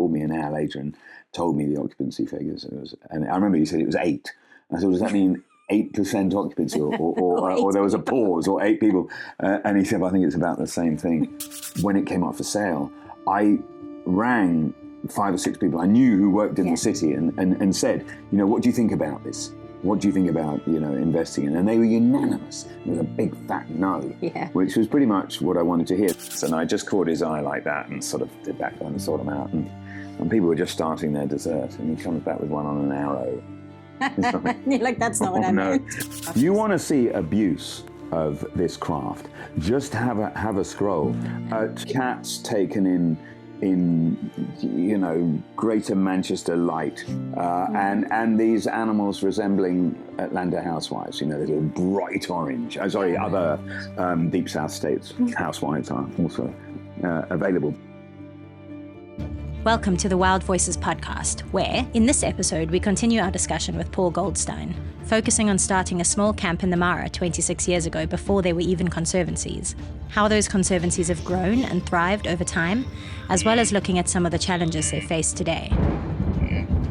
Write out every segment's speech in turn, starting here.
called me an hour later and told me the occupancy figures. And I remember he said it was 8. I said, does that mean 8% occupancy or there was a pause or 8 people? And he said, well, I think it's about the same thing. When it came up for sale, I rang 5 or 6 people I knew who worked in the city and said, what do you think about this? What do you think about, investing in? And they were unanimous. It was a big fat no, which was pretty much what I wanted to hear. And I just caught his eye like that and sort of did that kind of sort him out. And people were just starting their dessert and he comes back with one on an arrow. You're like, that's not what I meant. You want to see abuse of this craft, just have a scroll at cats taken in Greater Manchester light, and these animals resembling Atlanta housewives. They're little bright orange. Other deep south states housewives are also available. Welcome to the Wild Voices podcast, where, in this episode, we continue our discussion with Paul Goldstein, focusing on starting a small camp in the Mara 26 years ago before there were even conservancies, how those conservancies have grown and thrived over time, as well as looking at some of the challenges they face today.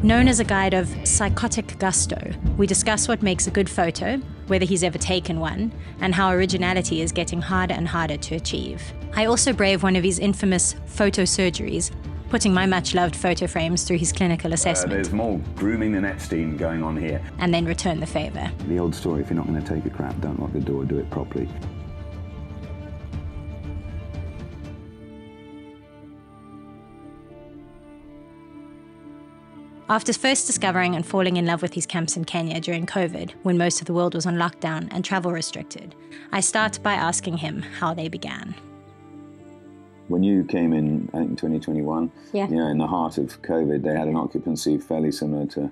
Known as a guide of psychotic gusto, we discuss what makes a good photo, whether he's ever taken one, and how originality is getting harder and harder to achieve. I also brave one of his infamous photo surgeries, putting my much-loved photo frames through his clinical assessment. There's more grooming than Epstein going on here. And then return the favour. The old story, if you're not going to take a crap, don't lock the door, do it properly. After first discovering and falling in love with his camps in Kenya during COVID, when most of the world was on lockdown and travel restricted, I start by asking him how they began. When you came in, I think 2021, in the heart of COVID, they had an occupancy fairly similar to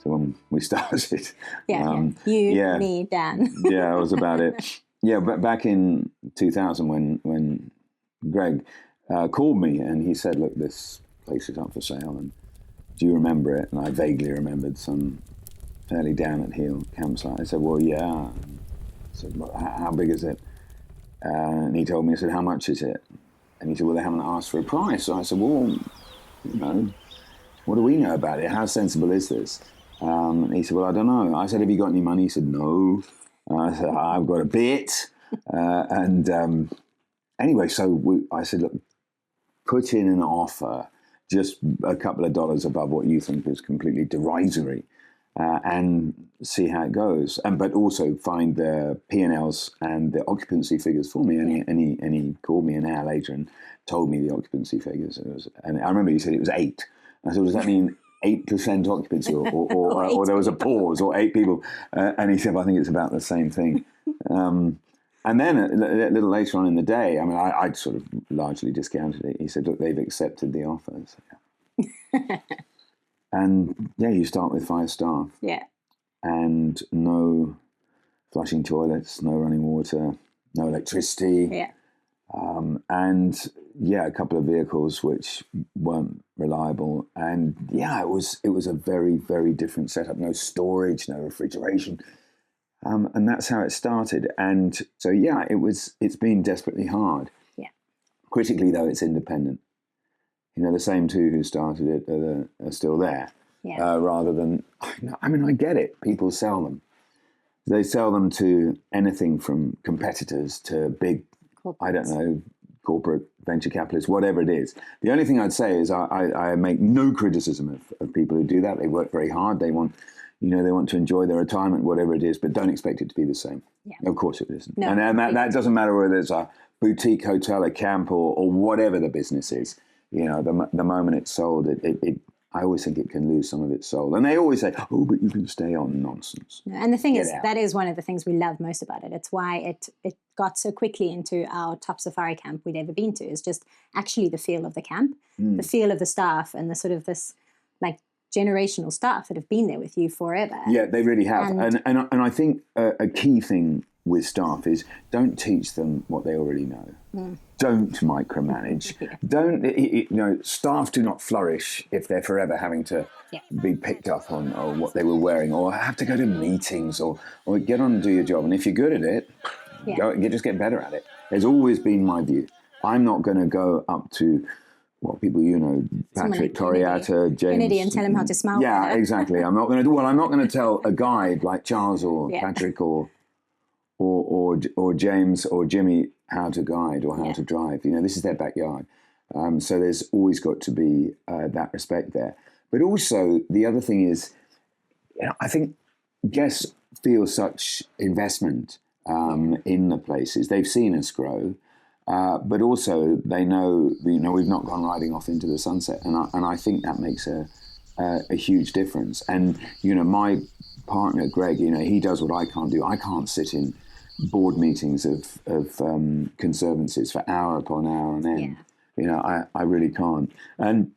when we started. Me, Dan. That was about it. But back in 2000 when Greg called me and he said, look, this place is up for sale, and do you remember it? And I vaguely remembered some fairly down at heel campsite. I said, well, yeah. I said, well, how big is it? And he told me, I said, how much is it? And he said, well, they haven't asked for a price. So I said, well, what do we know about it? How sensible is this? And he said, well, I don't know. I said, have you got any money? He said, no. I said, I've got a bit. Anyway, so I said, look, put in an offer, just a couple of dollars above what you think is completely derisory, and see how it goes. But also find the P&Ls and the occupancy figures for me. And he called me an hour later and told me the occupancy figures. And I remember he said it was 8. I said, does that mean 8% occupancy or there was a pause or 8 people? And he said, well, I think it's about the same thing. And then a little later on in the day, I mean, I'd sort of largely discounted it. He said, look, they've accepted the offer. So, and you start with 5 staff. Yeah. And no flushing toilets, no running water, no electricity. Yeah. A couple of vehicles which weren't reliable. And it was a very, very different setup. No storage, no refrigeration. And that's how it started. And so, it's been desperately hard. Yeah. Critically, though, it's independent. The same 2 who started it are still there. Yeah. Rather than, I mean, I get it. People sell them. They sell them to anything from competitors to big, I don't know, corporate venture capitalists, whatever it is. The only thing I'd say is I make no criticism of people who do that. They work very hard. They want to enjoy their retirement, whatever it is, but don't expect it to be the same. Yeah. Of course it isn't. No, and that doesn't matter whether it's a boutique hotel, a camp, or whatever the business is. The moment it's sold, I always think it can lose some of its soul. And they always say, oh, but you can stay on. Nonsense. And the thing is, that is one of the things we love most about it. It's why it got so quickly into our top safari camp we'd ever been to, is just actually the feel of the camp, the feel of the staff, and the sort of this like generational staff that have been there with you forever. Yeah, they really have. And I think a key thing with staff is don't teach them what they already know. Don't micromanage. Don't, staff do not flourish if they're forever having to be picked up on or what they were wearing, or have to go to meetings or get on and do your job. And if you're good at it, just get better at it. It's always been my view. I'm not going to go up to people Patrick Coriata, James Kennedy, and tell him how to smile. Yeah, better. exactly. I'm not going to tell a guide like Charles or Patrick or James or Jimmy how to guide or how to drive. This is their backyard. So there's always got to be that respect there. But also the other thing is, I think guests feel such investment in the places. They've seen us grow, but also they know we've not gone riding off into the sunset, and I think that makes a huge difference. And my partner Greg, he does what I can't do. I can't sit in board meetings of conservancies for hour upon hour on end. I really can't. And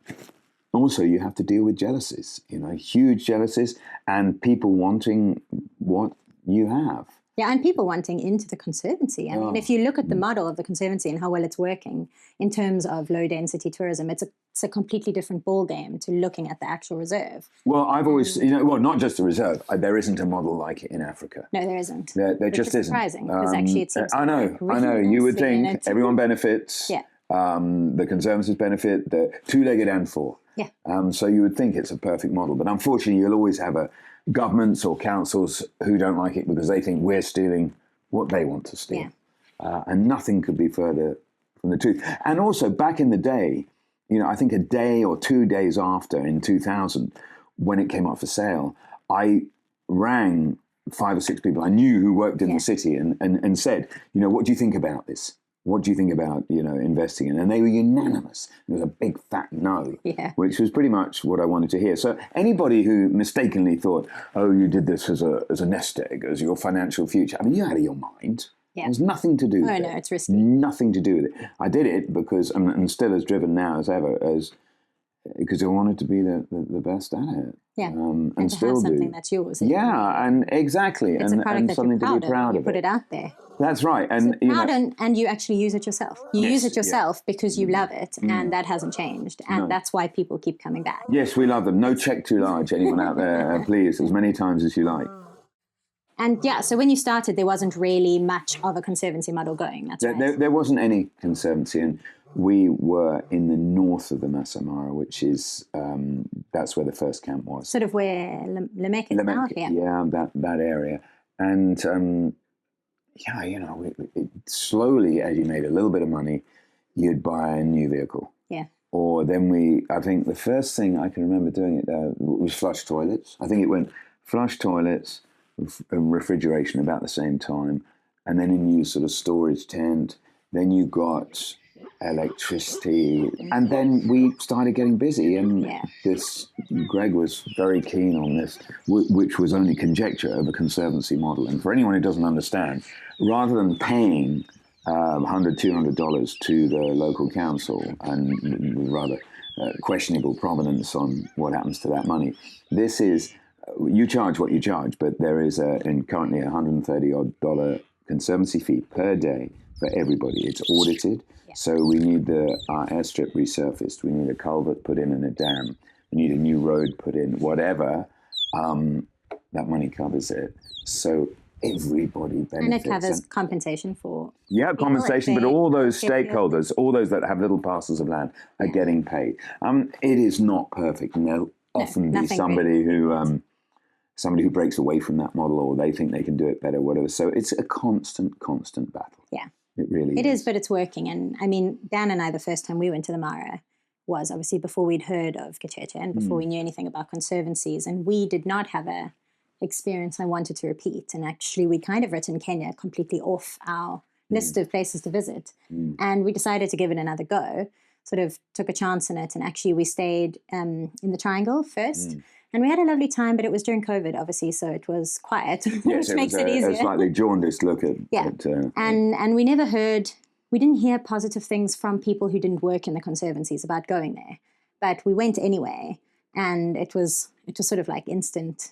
also, you have to deal with jealousies, huge jealousies, and people wanting what you have. Yeah, and people wanting into the Conservancy. I mean, if you look at the model of the Conservancy and how well it's working in terms of low-density tourism, it's a completely different ballgame to looking at the actual reserve. Well, I've always, not just the reserve. There isn't a model like it in Africa. No, there isn't. There just isn't. Surprising, because actually it seems I know. You would think everyone benefits. Yeah. The Conservancies benefit, the two-legged and four. Yeah. So you would think it's a perfect model. But unfortunately, you'll always have governments or councils who don't like it because they think we're stealing what they want to steal. Yeah. And nothing could be further from the truth. And also, back in the day, I think a day or 2 days after, in 2000, when it came up for sale, I rang 5 or 6 people I knew who worked in the city and said, what do you think about this? What do you think about, investing in? And they were unanimous. It was a big fat no, which was pretty much what I wanted to hear. So anybody who mistakenly thought, oh, you did this as a nest egg, as your financial future, I mean, you're out of your mind. Yeah. There's nothing to do with it. No, it's risky. Nothing to do with it. I did it because I'm still as driven now as ever, because I wanted to be the best at it. Yeah, and to still have something do. that's yours. Yeah, and exactly. It's a product that something you're to be proud of. You put it out there. That's right. And and you actually use it yourself. You use it yourself because you love it, and that hasn't changed. And that's why people keep coming back. Yes, we love them. No check too large, anyone out there, please, as many times as you like. And so when you started, there wasn't really much of a Conservancy model going. That's right. There wasn't any Conservancy, and we were in the north of the Masai Mara, which is, that's where the first camp was. Sort of where Lamech is now. Yeah, that area. And, it slowly, as you made a little bit of money, you'd buy a new vehicle. Yeah. Or then I think the first thing I can remember doing it was flush toilets. I think it went flush toilets, refrigeration about the same time, and then a new sort of storage tent. Then you got electricity, and then we started getting busy, and Greg was very keen on this, which was only conjecture of a Conservancy model. And for anyone who doesn't understand, rather than paying $100, $200 to the local council, and rather questionable provenance on what happens to that money, this is, you charge what you charge, but there is currently $130 Conservancy fee per day for everybody. It's audited. So we need our airstrip resurfaced. We need a culvert put in and a dam. We need a new road put in. Whatever, that money covers it. So everybody benefits. And it covers compensation for... Yeah, compensation, but all those stakeholders, all those that have little parcels of land are getting paid. It is not perfect, and there'll often be somebody who breaks away from that model, or they think they can do it better, whatever. So it's a constant battle. Yeah. It really is. It is, but it's working. And I mean, Dan and I, the first time we went to the Mara was obviously before we'd heard of Kicheche and before we knew anything about Conservancies. And we did not have a experience I wanted to repeat. And actually, we'd kind of written Kenya completely off our list of places to visit. And we decided to give it another go, sort of took a chance on it. And actually, we stayed in the Triangle first. And we had a lovely time, but it was during COVID, obviously, so it was quiet, which makes it easier. A slightly jaundiced look at... And we never we didn't hear positive things from people who didn't work in the Conservancies about going there. But we went anyway, and it was sort of like instant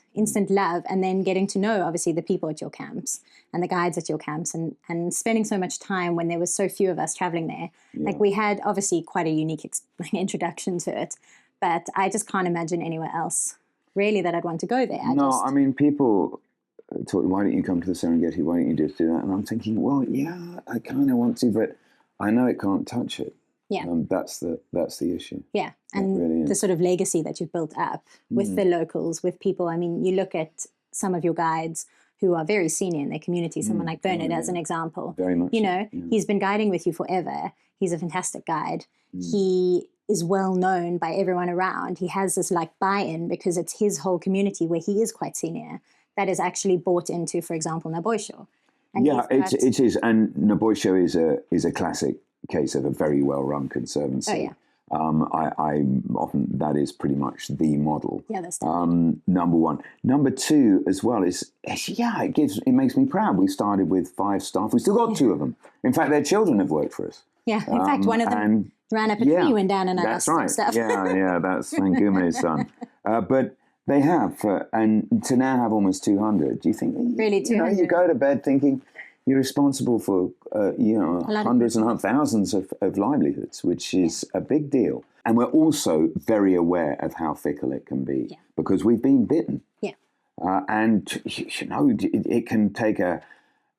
love, and then getting to know, obviously, the people at your camps and the guides at your camps, and spending so much time when there was so few of us traveling there. Like, we had, obviously, quite a unique introduction to it, but I just can't imagine anywhere else really that I'd want to go there. I mean, people talk, why don't you come to the Serengeti? Why don't you just do that? And I'm thinking, well, yeah, I kind of want to, but I know it can't touch it. Yeah. That's the issue. Yeah, and really the sort of legacy that you've built up with the locals, with people. I mean, you look at some of your guides who are very senior in their community, someone like Bernard as an example. Very much. He's been guiding with you forever. He's a fantastic guide. He is well known by everyone around. He has this like buy-in because it's his whole community where he is quite senior that is actually bought into, for example, Naboisho. It is. And Naboisho is a classic case of a very well-run conservancy. Oh, yeah. I often, that is pretty much the model. Yeah, that's number one. Number two as well is, it makes me proud. We started with 5 staff. We still got 2 of them. In fact, their children have worked for us. Yeah, in fact, one of them ran up a tree, went down and that's right. Stuff. That's Sangume's son. But they have, and to now have almost 200. Do you think really 200? You go to bed thinking you're responsible for hundreds and thousands of livelihoods, which is a big deal. And we're also very aware of how fickle it can be because we've been bitten. Yeah, and it can take a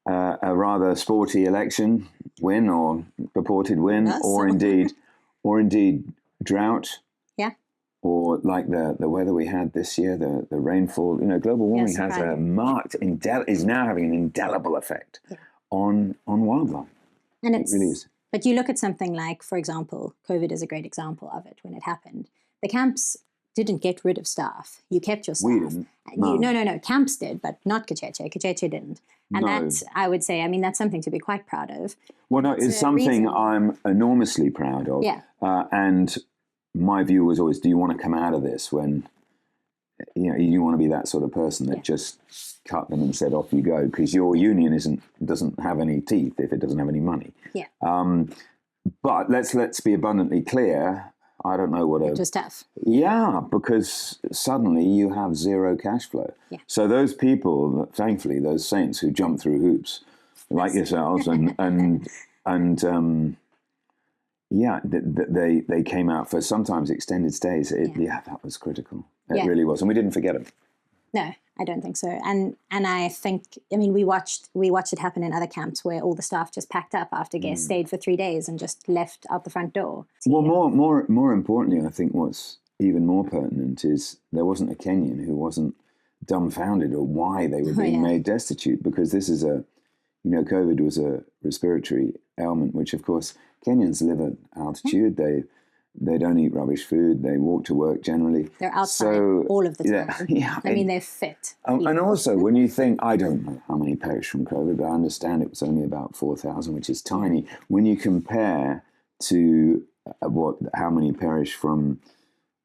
rather sporty election win or purported win, or indeed drought. Yeah. Or like the weather we had this year, the rainfall. Global warming has a marked is now having an indelible effect on wildlife. And it really is. But you look at something like, for example, COVID is a great example of it. When it happened, the camps didn't get rid of staff. You kept your staff. We didn't. No. Camps did, but not Kicheche. Kicheche didn't. And that, I would say, that's something to be quite proud of. Well, no, it's something I'm enormously proud of. Yeah. And my view was always, do you want to come out of this when, you want to be that sort of person that just cut them and said, off you go, because your union doesn't have any teeth if it doesn't have any money. Yeah. But let's be abundantly clear. I don't know what it was tough. Yeah, because suddenly you have zero cash flow. Yeah. So those people, thankfully, those saints who jump through hoops, like yourselves, they came out for sometimes extended stays. That was critical. It really was, and we didn't forget them. No, I don't think so. And I think, we watched it happen in other camps where all the staff just packed up after guests stayed for 3 days and just left out the front door. Well, more importantly, I think what's even more pertinent is there wasn't a Kenyan who wasn't dumbfounded at why they were being made destitute, because this is COVID was a respiratory ailment, which of course Kenyans live at altitude. They don't eat rubbish food. They walk to work generally. They're outside all of the time. They're fit. And also, when you think, I don't know how many perished from COVID, but I understand it was only about 4,000, which is tiny. When you compare to how many perish from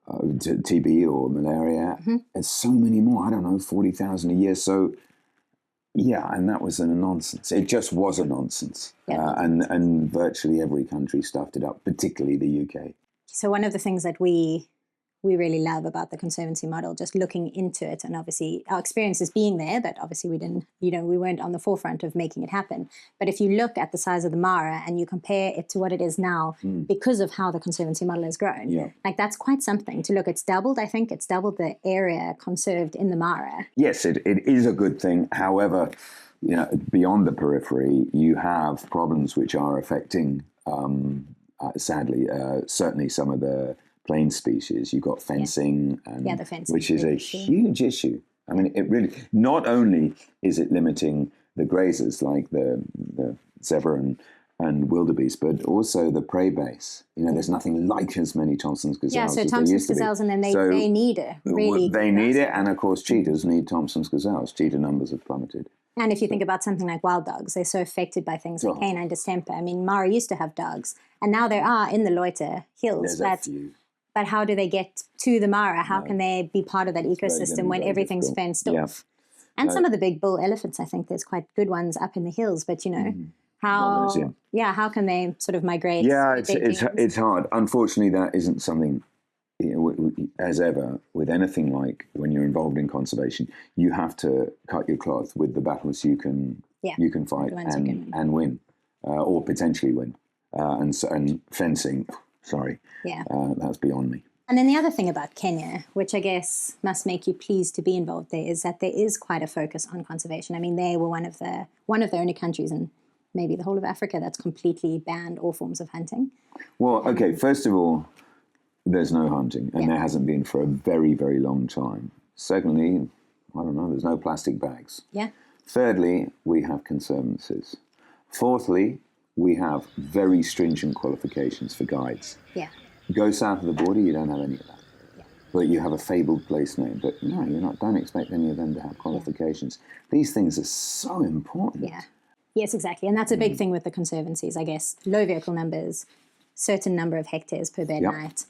TB or malaria, there's so many more. I don't know, 40,000 a year. So, and that was a nonsense. It just was a nonsense. Yeah. And virtually every country stuffed it up, particularly the UK. So one of the things that we really love about the Conservancy model, just looking into it, and obviously our experiences being there, but obviously we didn't, we weren't on the forefront of making it happen. But if you look at the size of the Mara and you compare it to what it is now, because of how the Conservancy model has grown, that's quite something to look. It's doubled, I think, it's doubled the area conserved in the Mara. Yes, it is a good thing. However, beyond the periphery, you have problems which are affecting, sadly, certainly some of the plain species. You've got fencing, the fencing, which is a huge issue. It really, not only is it limiting the grazers like the zebra and wildebeest, but also the prey base. There's nothing like as many Thompson's gazelles. Yeah, so Thompson's gazelles, and then they need it. Really, they need it, and of course cheetahs need Thompson's gazelles. Cheetah numbers have plummeted. And if you think about something like wild dogs, they're so affected by things like canine distemper. Mara used to have dogs, and now there are in the Loiter hills. But how do they get to the Mara? How can they be part of that ecosystem when everything's fenced off? And some of the big bull elephants, I think there's quite good ones up in the hills. But how can they sort of migrate? Yeah, it's hard. Unfortunately, that isn't something. As ever, with anything like when you're involved in conservation, you have to cut your cloth with the battles you can fight and win, or potentially win. And fencing, that's beyond me. And then the other thing about Kenya, which I guess must make you pleased to be involved there, is that there is quite a focus on conservation. They were one of the only countries in maybe the whole of Africa that's completely banned all forms of hunting. Well, okay, first of all, there's no hunting, and there hasn't been for a very, very long time. Secondly, I don't know, there's no plastic bags. Yeah. Thirdly, we have conservancies. Fourthly, we have very stringent qualifications for guides. Yeah. Go south of the border, you don't have any of that. Yeah. But you have a fabled place name. But no, don't expect any of them to have qualifications. These things are so important. Yeah. Yes, exactly. And that's a big thing with the conservancies, I guess. Low vehicle numbers, certain number of hectares per bed night.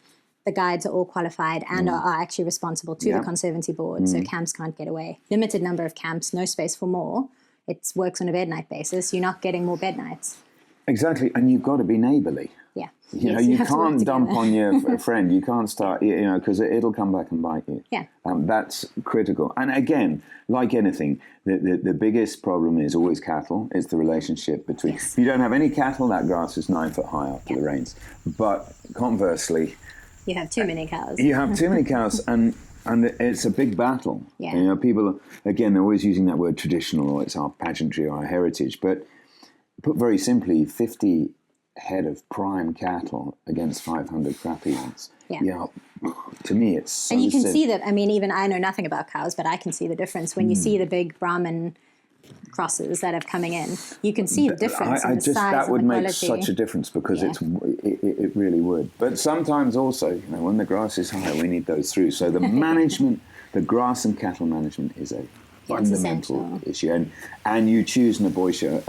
The guides are all qualified and are actually responsible to the Conservancy board, so camps can't get away. Limited number of camps, no space for more. It works on a bed night basis. You're not getting more bed nights. Exactly, and you've got to be neighbourly. Yeah. You can't dump on your friend. You can't start, because it'll come back and bite you. Yeah. That's critical. And again, like anything, the biggest problem is always cattle. It's the relationship between... Yes. If you don't have any cattle, that grass is 9 foot high after the rains. But conversely... You have too many cows. You have too many cows, and it's a big battle. Yeah. People, again, they're always using that word traditional, or it's our pageantry or our heritage. But put very simply, 50 head of prime cattle against 500 crappy ones. Yeah. To me, it's so And you can see that, even I know nothing about cows, but I can see the difference. When you see the big Brahman crosses that are coming in, you can see the difference in the size that would and the make quality. such a difference, because it really would. But sometimes also, when the grass is high, we need those through. So the management, the grass and cattle management is a fundamental issue. And you choose Naboisha,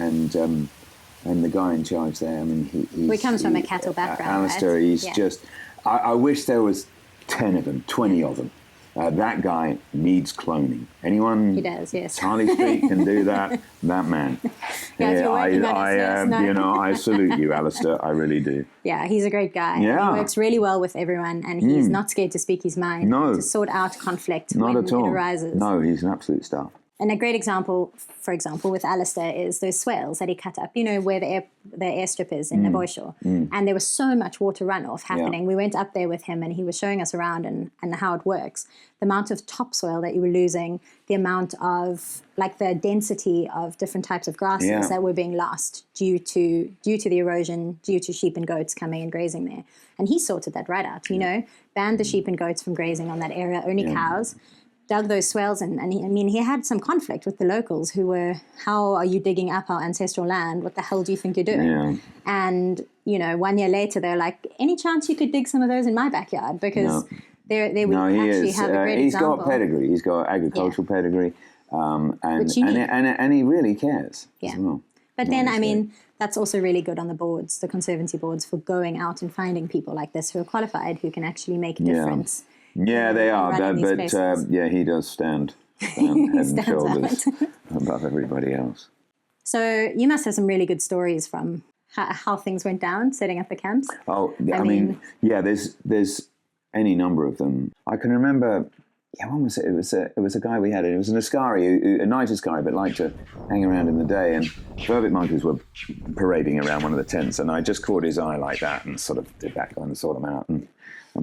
and the guy in charge there, he comes from a cattle background. Alistair, right? he's just, I wish there was 10 of them, 20 of them. That guy needs cloning. Anyone? He does, yes. Charlie Street can do that. That man. I salute you, Alistair. I really do. Yeah, he's a great guy. Yeah. He works really well with everyone, and he's not scared to speak his mind. No. To sort out conflict Not when at all. it arises. No, he's an absolute star. And a great example, for example, with Alistair is those swales that he cut up, where the airstrip is in Naboisha. And there was so much water runoff happening. We went up there with him, and he was showing us around and how it works. The amount of topsoil that you were losing, the amount of, the density of different types of grasses that were being lost due to the erosion, due to sheep and goats coming and grazing there. And he sorted that right out, banned the sheep and goats from grazing on that area, only cows. Dug those swales in, and he had some conflict with the locals who were, how are you digging up our ancestral land? What the hell do you think you're doing? Yeah. And, 1 year later, they're like, any chance you could dig some of those in my backyard? Because we actually have a great example. He's got pedigree. He's got agricultural pedigree, and he really cares as well. But then, that's also really good on the boards, the Conservancy boards, for going out and finding people like this who are qualified, who can actually make a difference. Yeah, they are, but he does stand head and shoulders above everybody else. So you must have some really good stories from how things went down setting up the camps. Oh, there's any number of them. I can remember. When was it? It was a guy we had. It was an Askari, a night Askari, but liked to hang around in the day. And vervet monkeys were parading around one of the tents, and I just caught his eye like that, and sort of did that, and sort them out. And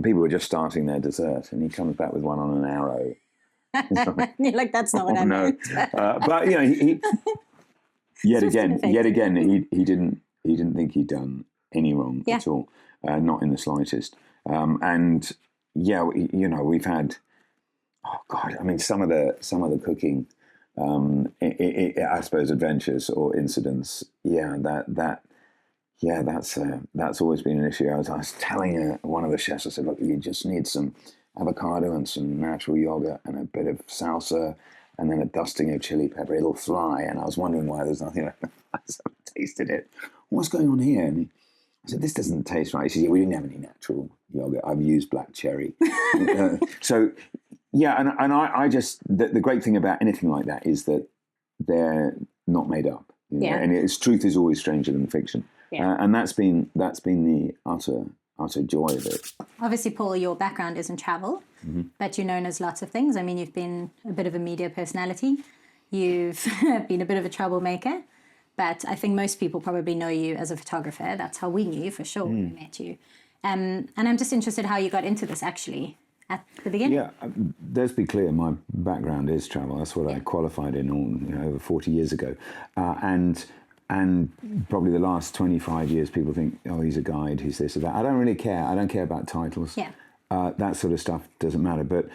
people were just starting their dessert, and he comes back with one on an arrow. You're like, that's not what I meant. But he yet again, he didn't think he'd done any wrong at all, not in the slightest. We've had. Oh God! some of the cooking, I suppose, adventures or incidents. That's always been an issue. I was telling one of the chefs, I said, look, you just need some avocado and some natural yogurt and a bit of salsa, and then a dusting of chili pepper. It'll fly. And I was wondering why there's nothing. I tasted it. What's going on here? And I said, this doesn't taste right. He said, we didn't have any natural yogurt. I've used black cherry. I just, the great thing about anything like that is that they're not made up. And truth is always stranger than fiction. Yeah. And that's been the utter joy of it. Obviously, Paul, your background is in travel, but you're known as lots of things. You've been a bit of a media personality. You've been a bit of a troublemaker. But I think most people probably know you as a photographer. That's how we knew you, for sure, when we met you. And I'm just interested how you got into this, actually, at the beginning. Yeah, let's be clear, my background is travel. That's what I qualified in over 40 years ago. And And probably the last 25 years, people think, oh, he's a guide, he's this or that. I don't really care. I don't care about titles. Yeah. That sort of stuff doesn't matter. But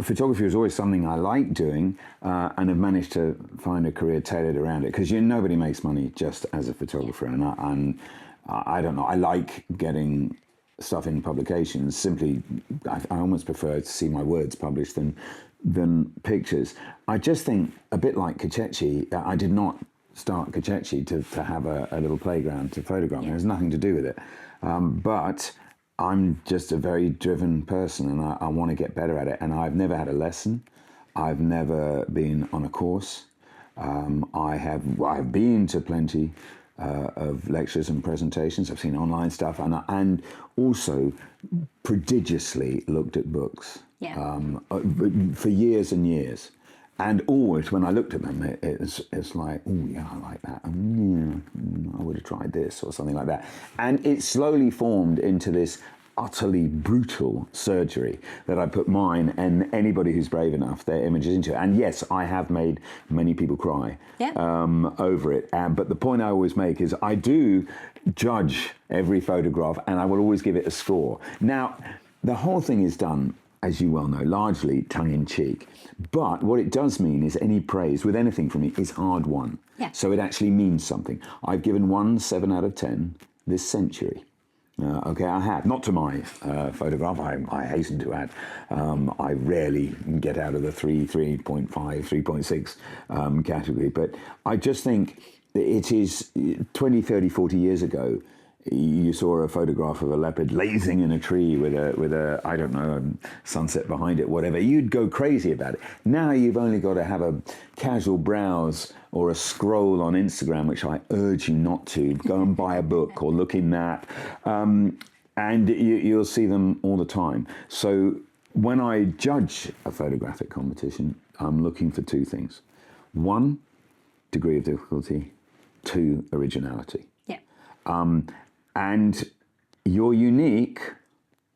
photography was always something I liked doing, and have managed to find a career tailored around it. Because nobody makes money just as a photographer. And I don't know, I like getting stuff in publications. Simply, I almost prefer to see my words published than pictures. I just think, a bit like Kicheche, I did not start Kicheche to have a little playground to photograph. There's nothing to do with it. But I'm just a very driven person, and I want to get better at it. And I've never had a lesson. I've never been on a course. I've been to plenty of lectures and presentations. I've seen online stuff, and also prodigiously looked at books for years and years. And always, when I looked at them, it's like, oh, yeah, I like that. I would have tried this or something like that. And it slowly formed into this utterly brutal surgery that I put mine and anybody who's brave enough, their images into. And yes, I have made many people cry over it. But the point I always make is I do judge every photograph, and I will always give it a score. Now, the whole thing is done, as you well know, largely tongue-in-cheek. But what it does mean is any praise with anything from me is hard-won. Yeah. So it actually means something. I've given one 7 out of 10 this century. Okay, I have. Not to my photograph, I hasten to add. I rarely get out of the 3.5, 3.6 category. But I just think it is 20, 30, 40 years ago, you saw a photograph of a leopard lazing in a tree with a I don't know, sunset behind it, whatever. You'd go crazy about it. Now you've only got to have a casual browse or a scroll on Instagram, which I urge you not to. Go and buy a book or look in that, and you'll see them all the time. So when I judge a photographic competition, I'm looking for 2 things. 1, degree of difficulty. 2, originality. Yeah. And you're unique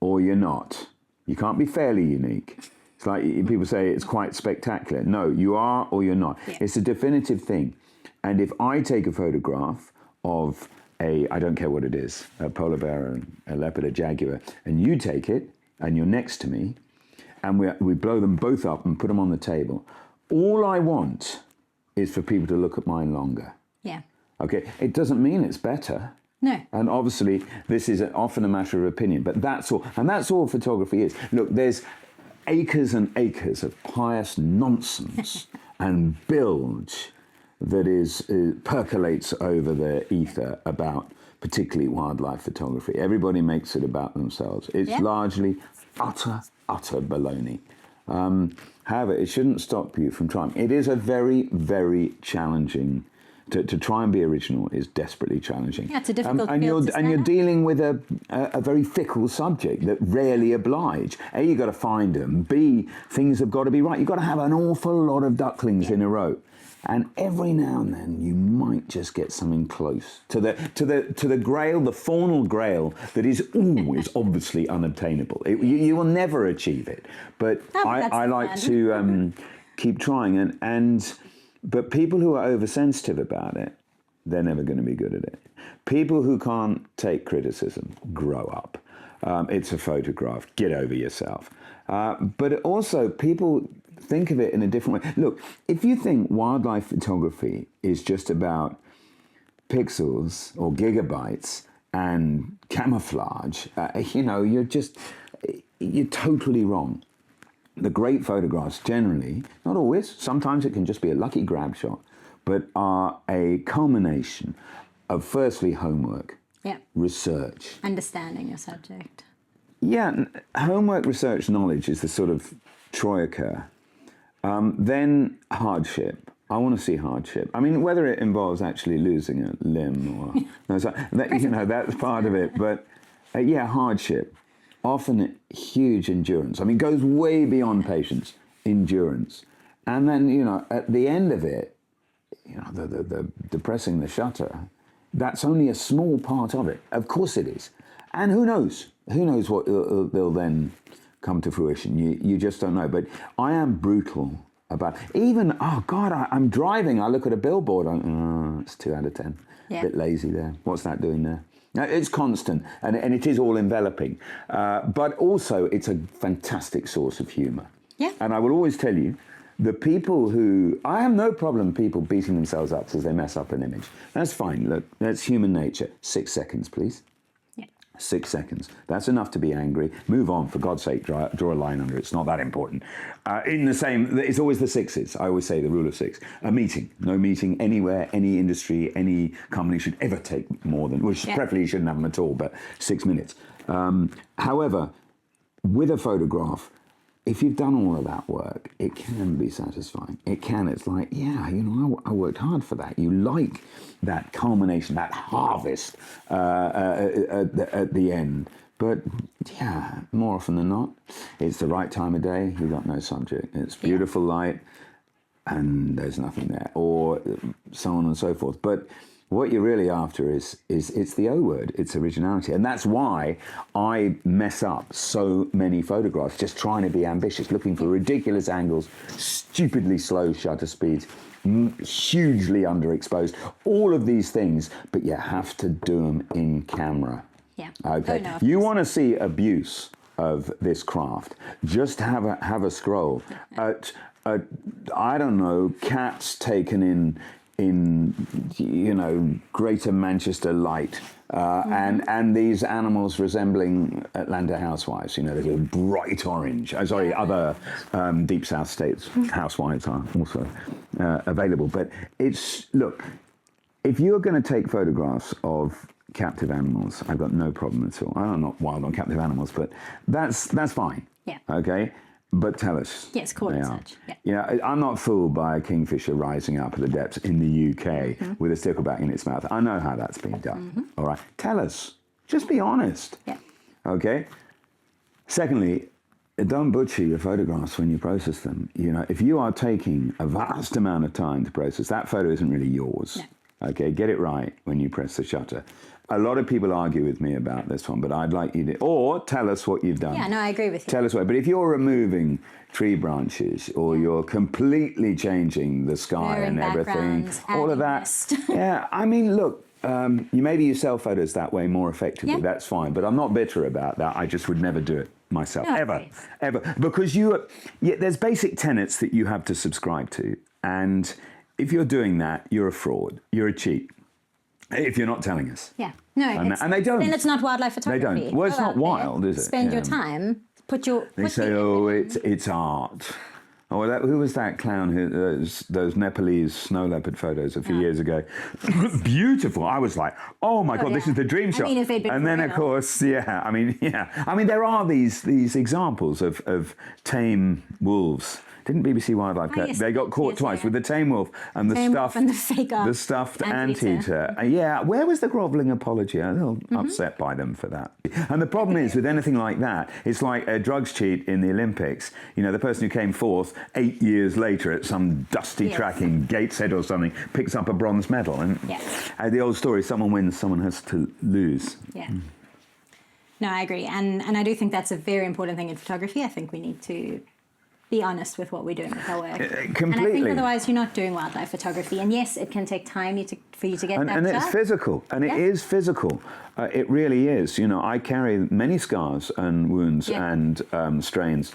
or you're not. You can't be fairly unique. It's like people say it's quite spectacular. No, you are or you're not. Yeah. It's a definitive thing. And if I take a photograph of I don't care what it is, a polar bear, a leopard, a jaguar, and you take it and you're next to me, and we blow them both up and put them on the table, all I want is for people to look at mine longer. Yeah. Okay, it doesn't mean it's better. No. And obviously, this is often a matter of opinion, but that's all. And that's all photography is. Look, there's acres and acres of pious nonsense and bilge that percolates over the ether about particularly wildlife photography. Everybody makes it about themselves. It's largely utter baloney. However, it shouldn't stop you from trying. It is a very, very challenging. To try and be original is desperately challenging. Yeah, it's a difficult field and you're dealing with a very fickle subject that rarely oblige. A, you've got to find them. B, things have got to be right. You've got to have an awful lot of ducklings in a row. And every now and then you might just get something close to the grail, the faunal grail that is always obviously unobtainable. You will never achieve it. But I like to keep trying But people who are oversensitive about it, they're never going to be good at it. People who can't take criticism, grow up. It's a photograph. Get over yourself. But also, people think of it in a different way. Look, if you think wildlife photography is just about pixels or gigabytes and camouflage, you're totally wrong. The great photographs generally, not always, sometimes it can just be a lucky grab shot, but are a culmination of firstly homework, research. Understanding your subject. Yeah, homework, research, knowledge is the sort of troika. Then hardship. I want to see hardship. I mean, whether it involves actually losing a limb or... that's part of it. But hardship. Often huge endurance. I mean, goes way beyond patience, endurance. And then, at the end of it, the depressing the shutter, that's only a small part of it. Of course it is. And who knows? Who knows what they'll then come to fruition. You just don't know. But I am brutal about even, I'm driving, I look at a billboard, it's 2 out of 10. Yeah. A bit lazy there. What's that doing there? Now, it's constant, and it is all enveloping. But also, it's a fantastic source of humour. Yeah. And I will always tell you, the people who... I have no problem people beating themselves up because they mess up an image. That's fine. Look, that's human nature. 6 seconds, please. 6 seconds. That's enough to be angry. Move on, for God's sake, draw a line under it. It's not that important. It's always the sixes. I always say the rule of 6. A meeting. No meeting anywhere, any industry, any company should ever take more than, which preferably you shouldn't have them at all, but 6 minutes. However, with a photograph, if you've done all of that work, it can be satisfying. It can. It's like, yeah, I worked hard for that. You like that culmination, that harvest at the end. But yeah, more often than not, it's the right time of day. You've got no subject. It's beautiful light, and there's nothing there, or so on and so forth. But what you're really after is it's the O word, it's originality. And that's why I mess up so many photographs, just trying to be ambitious, looking for ridiculous angles, stupidly slow shutter speeds, hugely underexposed, all of these things, but you have to do them in camera. Yeah. Okay. Oh, no, you want to see abuse of this craft, just have a scroll at I don't know, cats taken in Greater Manchester light, and these animals resembling Atlanta housewives. They're bright orange. Other deep south states housewives are also available. But look, if you're going to take photographs of captive animals, I've got no problem at all. I'm not wild on captive animals, but that's fine. Yeah. Okay. But tell us. Yes, call it such. Yeah. I'm not fooled by a kingfisher rising up at the depths in the UK with a stickleback in its mouth. I know how that's been done. All right. Tell us. Just be honest. Yeah. Okay? Secondly, don't butcher your photographs when you process them. If you are taking a vast amount of time to process, that photo isn't really yours. No. Okay? Get it right when you press the shutter. A lot of people argue with me about this one, but I'd like you to... Or tell us what you've done. Yeah, no, I agree with you. Tell us what... But if you're removing tree branches or you're completely changing the sky and everything, all of that... Yeah, I mean, look, maybe you sell photos that way more effectively. Yeah. That's fine. But I'm not bitter about that. I just would never do it myself. No, ever. Because there's basic tenets that you have to subscribe to. And if you're doing that, you're a fraud. You're a cheat. If you're not telling us. Yeah. No, and they don't. Then it's not wildlife photography. They don't. Well, it's not wild, is it? Spend your time. They say, it's art. Oh, who was that clown who those Nepalese snow leopard photos a few years ago? Beautiful. I was like, oh my God, this is the dream shot. If they'd been and then, of course, I mean, there are these examples of tame wolves. Didn't BBC Wildlife Yes. They got caught twice with the tame wolf and the stuffed anteater. Where was the grovelling apology? I'm a little upset by them for that. And the problem is with anything like that, it's like a drugs cheat in the Olympics. The person who came fourth 8 years later at some dusty track in Gateshead or something picks up a bronze medal. And the old story: someone wins, someone has to lose. Yeah. No, I agree, and I do think that's a very important thing in photography. I think we need to be honest with what we're doing with our work. Completely. And I think otherwise you're not doing wildlife photography. And yes, it can take time for you to get that And it's physical. And it is physical. It really is. I carry many scars and wounds and strains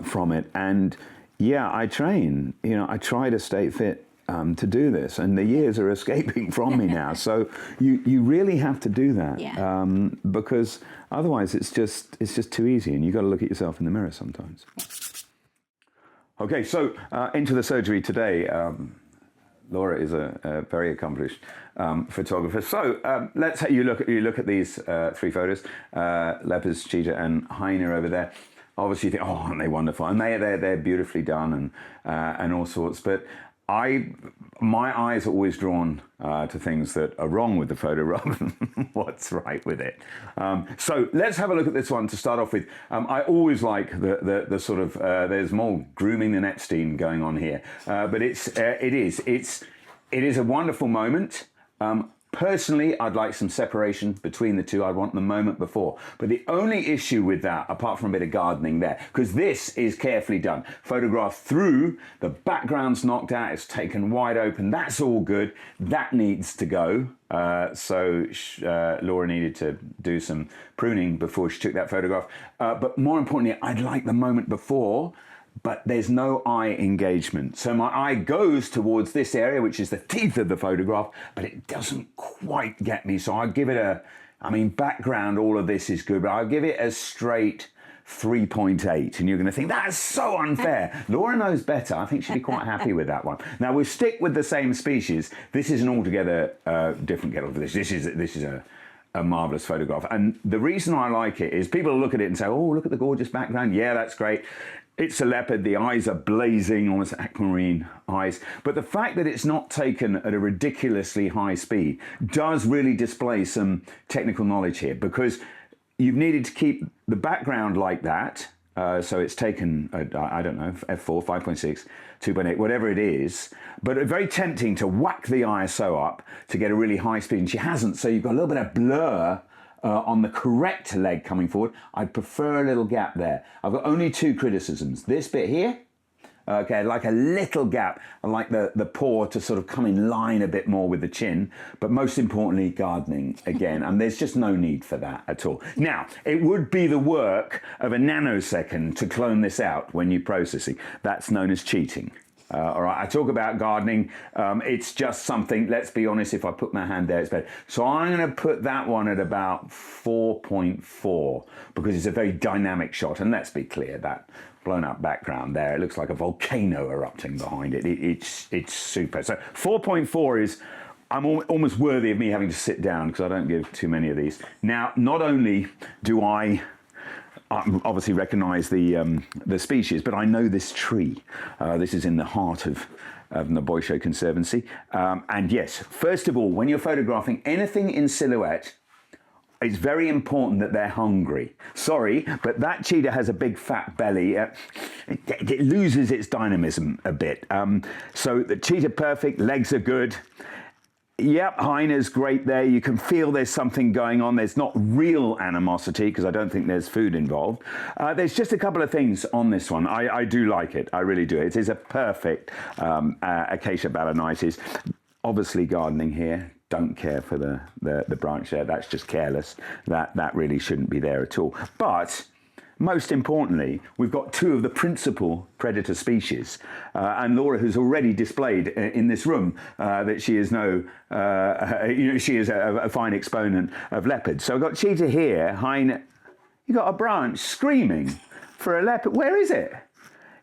from it. And I train. I try to stay fit to do this. And the years are escaping from me now. So you really have to do that. Because otherwise it's just too easy. And you've got to look at yourself in the mirror sometimes. Okay, so into the surgery today. Laura is a very accomplished photographer. So let's you look at these 3 photos: leopards, cheetah, and hyena over there. Obviously, you think, oh, aren't they wonderful? And they're beautifully done and all sorts. But my eyes are always drawn to things that are wrong with the photo rather than what's right with it. So let's have a look at this one to start off with. I always like the sort of there's more grooming than Epstein going on here, but it is a wonderful moment. Personally, I'd like some separation between the two. I'd want the moment before. But the only issue with that, apart from a bit of gardening there, because this is carefully done, photographed through, the background's knocked out, it's taken wide open, that's all good. That needs to go. So Laura needed to do some pruning before she took that photograph. But more importantly, I'd like the moment before, but there's no eye engagement. So my eye goes towards this area, which is the teeth of the photograph, but it doesn't quite get me. So I'll give it background, all of this is good, but I'll give it a straight 3.8. And you're going to think, that's so unfair. Laura knows better. I think she'd be quite happy with that one. Now, we'll stick with the same species. This is an altogether different kettle for this. This is a marvellous photograph. And the reason I like it is people look at it and say, oh, look at the gorgeous background. Yeah, that's great. It's a leopard, the eyes are blazing, almost aquamarine eyes. But the fact that it's not taken at a ridiculously high speed does really display some technical knowledge here, because you've needed to keep the background like that. So it's taken, I don't know, f4, 5.6, 2.8, whatever it is. But it's very tempting to whack the ISO up to get a really high speed, and she hasn't. So you've got a little bit of blur on the correct leg coming forward. I'd prefer a little gap there. I've got only two criticisms. This bit here, okay, I'd like a little gap. I like the paw to sort of come in line a bit more with the chin, but most importantly, gardening again, and there's just no need for that at all. Now, it would be the work of a nanosecond to clone this out when you're processing. That's known as cheating. All right, I talk about gardening. It's just something, let's be honest, if I put my hand there, it's better. So I'm going to put that one at about 4.4 because it's a very dynamic shot. And let's be clear, that blown up background there, it looks like a volcano erupting behind it. It's super. So 4.4 is, I'm almost worthy of me having to sit down because I don't give too many of these. Now, not only do I obviously recognise the species, but I know this tree. This is in the heart of the Conservancy. And yes, first of all, when you're photographing anything in silhouette, it's very important that they're hungry. Sorry, but that cheetah has a big fat belly. It loses its dynamism a bit. So the cheetah perfect, legs are good. Yep, hyena's great there. You can feel there's something going on. There's not real animosity because I don't think there's food involved. There's just a couple of things on this one. I do like it. I really do. It is a perfect Acacia balanitis. Obviously gardening here. Don't care for the branch there. That's just careless. That really shouldn't be there at all. But most importantly, we've got two of the principal predator species. And Laura has already displayed in this room that she is she is a fine exponent of leopards. So we've got cheetah here, hyena. You've got a branch screaming for a leopard. Where is it?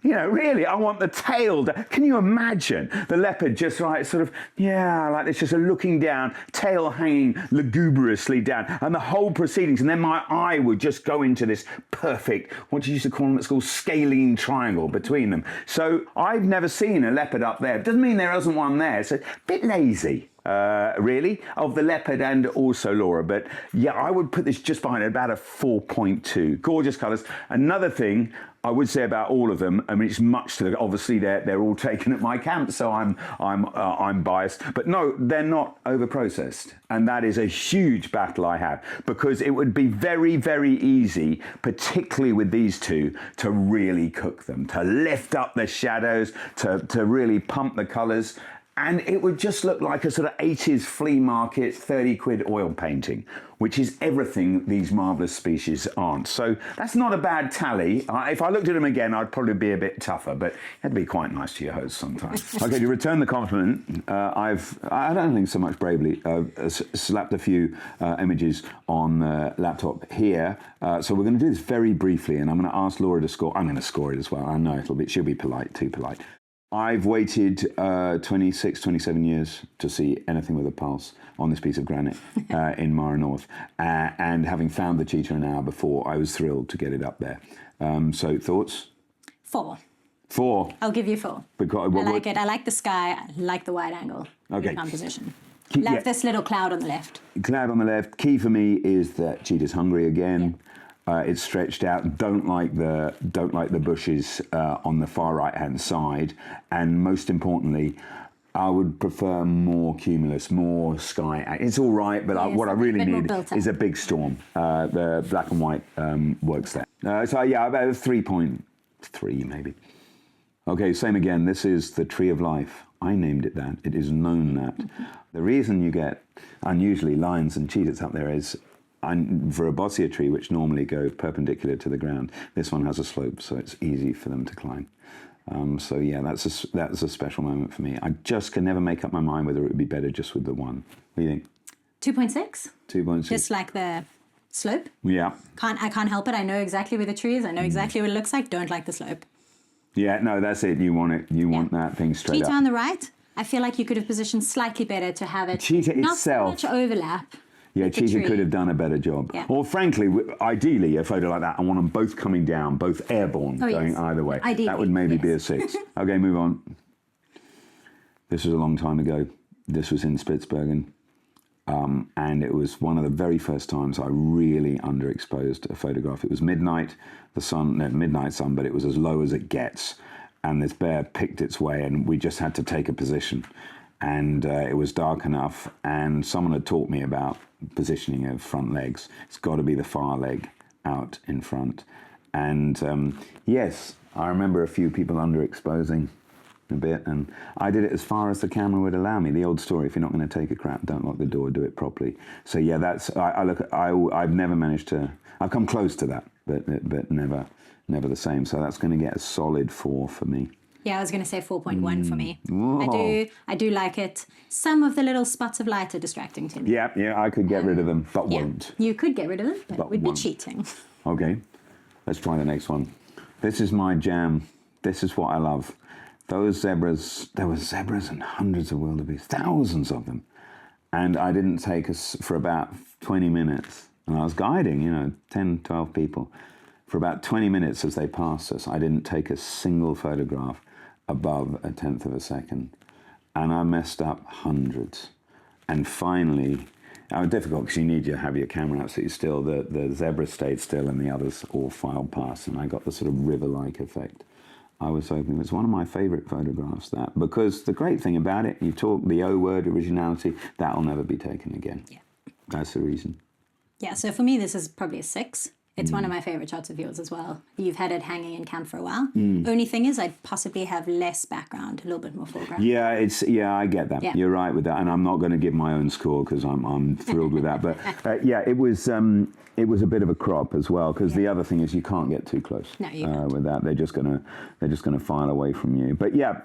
You know, really, I want the tail. Can you imagine the leopard just like sort of, yeah, like this, just looking down, tail hanging lugubriously down, and the whole proceedings. And then my eye would just go into this perfect, what you used to call them at school, scalene triangle between them. So I've never seen a leopard up there. It doesn't mean there isn't one there. So a bit lazy. Really, of the leopard and also Laura. But yeah, I would put this just behind it, about a 4.2. Gorgeous colours. Another thing I would say about all of them, I mean, it's much to the, obviously they're all taken at my camp, so I'm biased. But no, they're not over-processed. And that is a huge battle I have, because it would be very, very easy, particularly with these two, to really cook them, to lift up the shadows, to really pump the colours. And it would just look like a sort of 80s flea market 30 quid oil painting, which is everything these marvellous species aren't. So that's not a bad tally. If I looked at them again, I'd probably be a bit tougher, but it'd be quite nice to your host sometimes. Okay, to return the compliment, I don't think so much bravely, slapped a few images on the laptop here. So we're going to do this very briefly, and I'm going to ask Laura to score. I'm going to score it as well. I know she'll be polite, too polite. I've waited 26, 27 years to see anything with a pulse on this piece of granite in Mara North. And having found the cheetah an hour before, I was thrilled to get it up there. So thoughts? 4. 4? I'll give you 4. Because, I like it. I like the sky. I like the wide angle composition. Love this little cloud on the left. Cloud on the left. Key for me is that cheetah's hungry again. Yeah. It's stretched out. Don't like the bushes on the far right hand side, and most importantly, I would prefer more cumulus, more sky. It's all right, but what I really need is a big storm. The black and white works there. So yeah, about 3.3 maybe. Okay, same again. This is the tree of life. I named it that. It is known that. The reason you get unusually lions and cheetahs up there is for a bossia tree, which normally go perpendicular to the ground, this one has a slope, so it's easy for them to climb. So yeah, that's a special moment for me. I just can never make up my mind whether it would be better just with the one. What do you think? 2.6. 2.6. Just like the slope. Yeah. I can't help it. I know exactly where the tree is. I know exactly what it looks like. Don't like the slope. Yeah, no, that's it. You want it. You want that thing straight Cheetah up. on the right. I feel like you could have positioned slightly better to have it. Cheetah not itself. so much overlap. Yeah, cheetah could have done a better job. Yeah. Or frankly, ideally, a photo like that, I want them both coming down, both airborne, going either way. Ideally, that would maybe be a 6. Okay, move on. This was a long time ago. This was in Spitsbergen. And it was one of the very first times I really underexposed a photograph. It was midnight, midnight sun, but it was as low as it gets. And this bear picked its way, and we just had to take a position. And it was dark enough, and someone had taught me about positioning of front legs. It's got to be the far leg out in front. And yes, I remember a few people underexposing a bit, and I did it as far as the camera would allow me. The old story: if you're not going to take a crap, don't lock the door. Do it properly. So yeah, that's I've never managed to. I've come close to that, but never the same. So that's going to get a solid 4 for me. Yeah, I was going to say 4.1 for me. Whoa. I do like it. Some of the little spots of light are distracting to me. Yeah, I could get rid of them, but won't. You could get rid of them, but we'd be cheating. Okay, let's try the next one. This is my jam. This is what I love. Those zebras, there were zebras and hundreds of wildebeest, thousands of them. And I didn't take us for about 20 minutes. And I was guiding, 10, 12 people. For about 20 minutes as they passed us, I didn't take a single photograph above a tenth of a second. And I messed up hundreds. And finally, it was difficult because you need to have your camera absolutely still. The zebra stayed still and the others all filed past. And I got the sort of river-like effect. I was hoping it was one of my favourite photographs, that. Because the great thing about it, you talk the O word, originality, that'll never be taken again. Yeah. That's the reason. Yeah, so for me, this is probably a 6. It's one of my favourite shots of yours as well. You've had it hanging in camp for a while. Only thing is, I'd possibly have less background, a little bit more foreground. Yeah, I get that. Yeah. You're right with that, and I'm not going to give my own score because I'm thrilled with that. But it was a bit of a crop as well, because the other thing is you can't get too close. No, you can't. With that, they're just gonna file away from you. But yeah.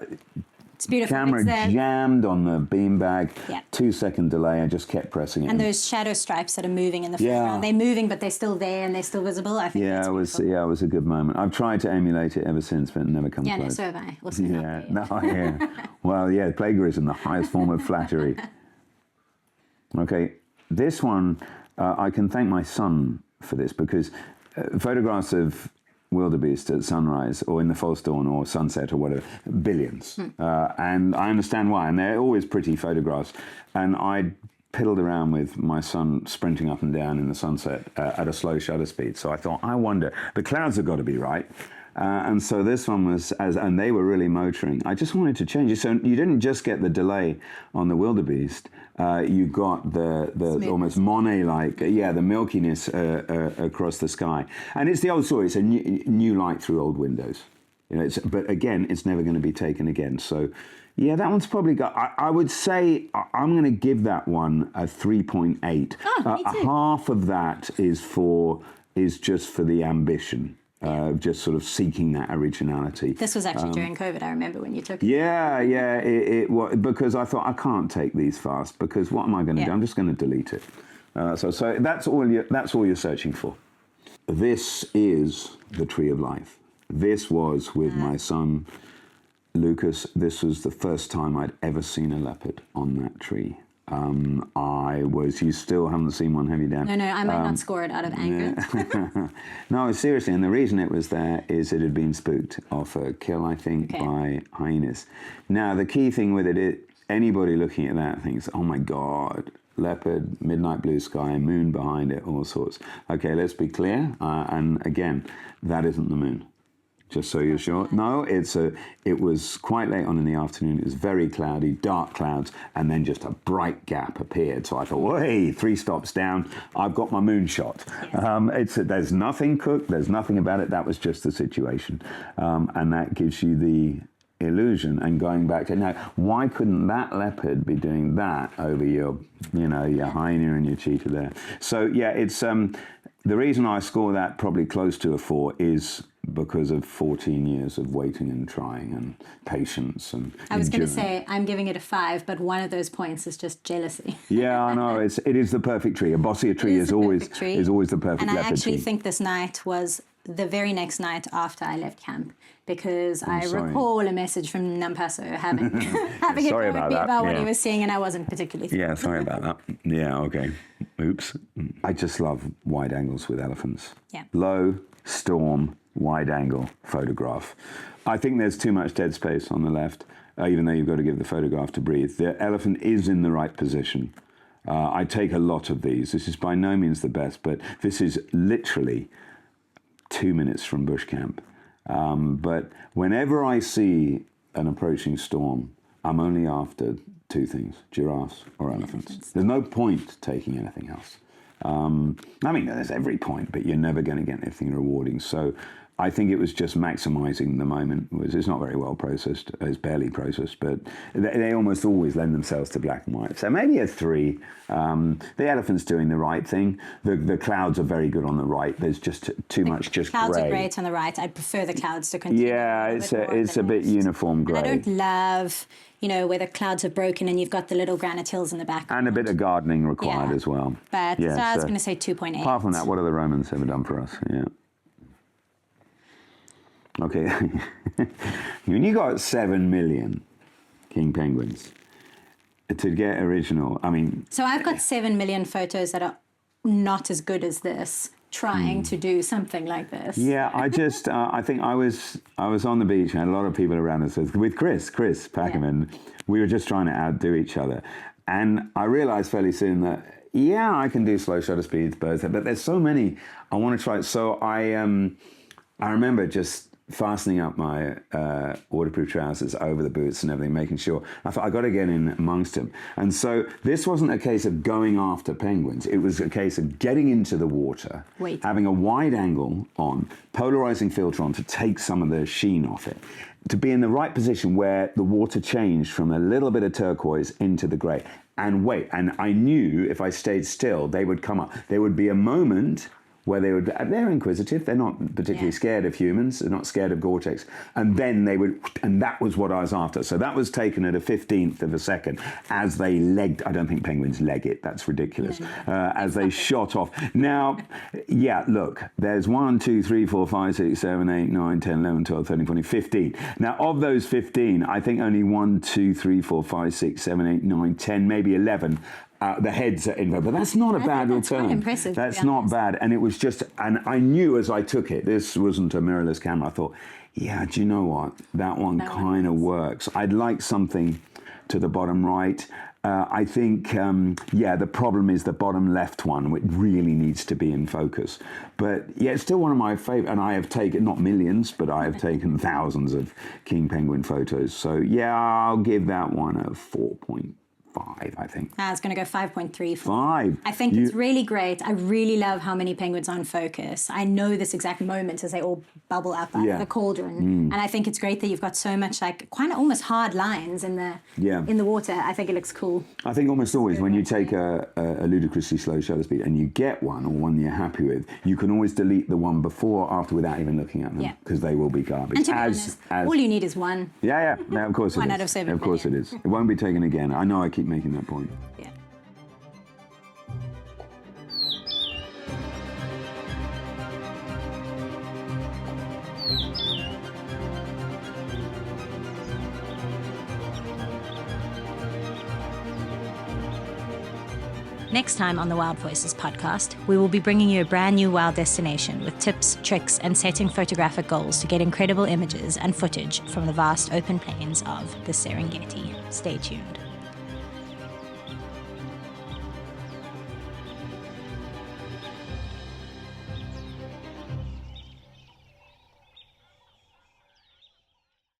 It's beautiful. Camera jammed on the beanbag. Yeah. 2-second delay. I just kept pressing it. And those shadow stripes that are moving in the foreground. They're moving, but they're still there and they're still visible. I think it was a good moment. I've tried to emulate it ever since, but never come close. Yeah, no, so have I. Also Well, plagiarism, the highest form of flattery. Okay, this one, I can thank my son for this, because photographs of wildebeest at sunrise or in the false dawn or sunset or whatever, billions. And I understand why, and they're always pretty photographs. And I piddled around with my son sprinting up and down in the sunset at a slow shutter speed. So I thought, I wonder, the clouds have got to be right. And so this one was, and they were really motoring. I just wanted to change it. So you didn't just get the delay on the wildebeest. You got the almost Monet-like, the milkiness across the sky. And it's the old story. It's a new light through old windows. But again, it's never going to be taken again. So, yeah, that one's probably got. I would say I'm going to give that one a 3.8. Half of that is just for the ambition. Just sort of seeking that originality. This was actually during COVID, I remember when you took it. It was, because I thought I can't take these fast, because what am I going to do? I'm just going to delete it. So that's all you're searching for. This is the tree of life. This was with my son Lucas. This was the first time I'd ever seen a leopard on that tree. You still haven't seen one, have you, Dan? No, I might not score it out of anger. No, seriously, and the reason it was there is it had been spooked off a kill, I think, by hyenas. Now, the key thing with it, anybody looking at that thinks, oh my God, leopard, midnight blue sky, moon behind it, all sorts. Okay, let's be clear, and again, that isn't the moon. just so you're sure. No, it was quite late on in the afternoon. It was very cloudy, dark clouds, and then just a bright gap appeared. So I thought, well, hey, 3 stops down, I've got my moonshot. Yes. There's nothing cooked, there's nothing about it. That was just the situation. And that gives you the illusion. And going back to now, why couldn't that leopard be doing that over your hyena and your cheetah there? So yeah, it's the reason I score that probably close to a 4 is because of 14 years of waiting and trying and patience and I was going to say I'm giving it a 5, but one of those points is just jealousy. Yeah, I know. It is the perfect tree. A bossier tree is always the perfect leopard tree. And I actually think this night was the very next night after I left camp, because I recall a message from Nampaso having a go at me about what he was seeing, and I wasn't particularly thrilled. Yeah, sorry about that. Yeah, okay. Oops. I just love wide angles with elephants. Yeah. Low, storm, wide angle photograph. I think there's too much dead space on the left, even though you've got to give the photograph to breathe. The elephant is in the right position. I take a lot of these. This is by no means the best, but this is literally 2 minutes from bush camp. But whenever I see an approaching storm, I'm only after 2 things: giraffes or elephants. There's no point taking anything else. I mean, there's every point, but you're never going to get anything rewarding. So I think it was just maximizing the moment. It's not very well processed. It's barely processed, but they almost always lend themselves to black and white. So maybe a 3. The elephant's doing the right thing. The clouds are very good on the right. There's just too much just grey. Clouds are great on the right. I'd prefer the clouds to continue. Yeah, it's a bit uniform grey. I don't love, where the clouds are broken and you've got the little granite hills in the background. And a bit of gardening required as well. But so I was going to say 2.8. Apart from that, what have the Romans ever done for us? Yeah. Okay, when you got 7 million king penguins to get original, I mean... So I've got 7 million photos that are not as good as this, trying to do something like this. Yeah, I think I was on the beach and had a lot of people around us with Chris Packerman. Yeah. We were just trying to outdo each other. And I realized fairly soon that, I can do slow shutter speeds, but there's so many I want to try. So I remember just fastening up my waterproof trousers over the boots and everything, making sure. I thought, I got to get in amongst them. And so this wasn't a case of going after penguins. It was a case of getting into the water, having a wide angle on, polarizing filter on to take some of the sheen off it, to be in the right position where the water changed from a little bit of turquoise into the gray, and wait. And I knew if I stayed still, they would come up. There would be a moment where they're inquisitive, they're not particularly scared of humans, they're not scared of Gore-Tex, and then and that was what I was after. So that was taken at a 15th of a second as they I don't think penguins leg it, that's ridiculous, as they shot off. Now, look, there's 1, 2, 3, 4, 5, 6, 7, 8, 9, 10, 11, 12, 13, 14, 15. Now, of those 15, I think only 1, 2, 3, 4, 5, 6, 7, 8, 9, 10, maybe 11 the heads are involved, but that's not a bad return. Quite impressive. That's not bad, and it was just, and I knew as I took it, this wasn't a mirrorless camera. I thought, do you know what? That one kind of works. I'd like something to the bottom right. I think, the problem is the bottom left one, which really needs to be in focus. But it's still one of my favorite, and I have taken, not millions, but I have taken thousands of king penguin photos. So I'll give that one a 4.5, I think. I was going to go 5.3. 5. I think it's really great. I really love how many penguins are in focus. I know this exact moment as they all bubble up out of the cauldron. And I think it's great that you've got so much kind of almost hard lines in the water. I think it looks cool. I think almost always when you take a ludicrously slow shutter speed and you get one, or one you're happy with, you can always delete the one before or after without even looking at them, because they will be garbage. And to be honest, all you need is one. Yeah, of course it is. 1 out of 7 Of course it is. It won't be taken again. I know I keep making that point. Yeah. Next time on the Wild Voices podcast, we will be bringing you a brand new wild destination with tips, tricks, and setting photographic goals to get incredible images and footage from the vast open plains of the Serengeti. Stay tuned.